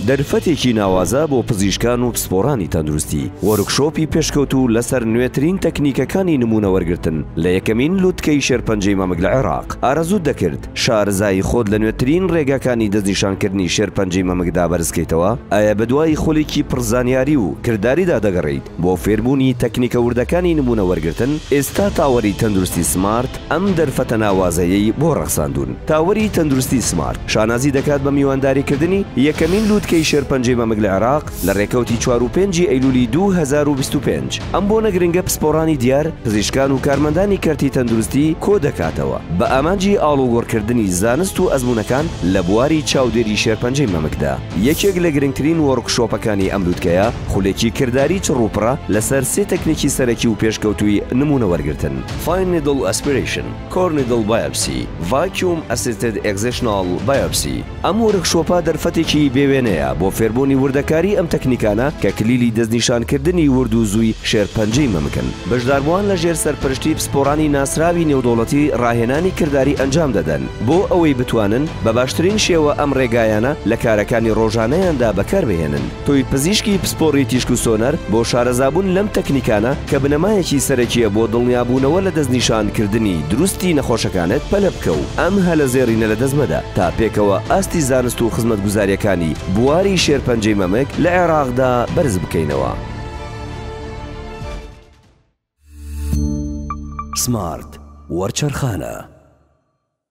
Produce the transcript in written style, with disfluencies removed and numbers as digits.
دەرفەتێکی ناوازە بۆ پزیشکان و پسپۆرانی تەندروستی، وەرکشۆپی پێشکەوتو لەسەر نوێترین تەکنیکەکانی نمونە وەرگرتن لە یەکەمین لوتکەی شێرپەنجەی مەمک لە عێراق. ئارەزوو دەکرد شارەزایی خۆت لە نوێترین ڕێگاکانی دەستنیشانکردنی شێرپەنجەی مەمکدا بەرزکەیتەوە؟ ئایا بەدوای خولێکی پڕزانیاری و کردداریدا دەگەڕیت بۆ فێربوونی تەکنیکە وردەکانی نمونە وەرگرتن؟ ئێستا تاوەری تەندروستی سمارت ئەم دەرفەتە ناوازەیەی بۆ ڕەخساندون. تاوەری تەندروستی سمارت شانازی دەکات بە میوانداریکردنی یەکەمین لوتکەی شێرپەنجەی مەمک لە عێراق لە ڕێکەوتی 4 و 5 ئەیلولی 2025. ئەم بۆ نەگرنگە پسپۆرانی دیار، پزیشکان و کارمەندانی کەرتی تەندروستی کۆ دەکاتەوە بە ئامانجی ئاڵوگۆڕکردنی زانست و ئەزمونەکان لە بواری چاودێری شێرپەنجەی مەمکدا. یەکێک لە گرنگترین وەرکشۆپەکانی ئەم لوتکەیە خولێکی کردداری چڕوپڕە لەسەر سێ تەکنیکی سەرەکی و پێشکەوتووی نمونە وەرگرتن: Fine Needle Aspiration, Core Needle Biopsy, Vacuum Assisted Excisional Biopsy. ئەم وەرکشۆپە دەرفەتێکی بێوێنەیە بۆ فێربوونی وردەکاری ئەم تەکنیکانە کە کلیلی دەستنیشانکردنی ورد و زووی شێرپەنجەی مەمکن. بەشداربووان لەژێر سەرپەرشتی پسپۆرانی ناسراوی نێودوڵەتی ڕاهێنانی کردداری ئەنجام دەدەن بۆ ئەوەی بتوانن بە باشترین شێوە ئەم ڕێگایانە لە کارەکانی ڕۆژانەیاندا بەکاربهێنن. تۆی پزیشکی پسپۆڕی تیشک و سۆنەر بۆ شارەزابوون لەم تەکنیکانە کە بنەمایەکی سەرەکیە بۆ دڵنیابوونەوە لە دەستنیشانکردنی دروستی نەخۆشەکانت پەلە بکە و ئەم هەلە زێڕینە لە دەستمەدا تا پێکەوە ئاستی زانست و خزمەتگوزاریەکانی بواری شێرپەنجەی مەمک لە عێراقدا بەرز بکەینەوە. سمارت وەرچەرخانە.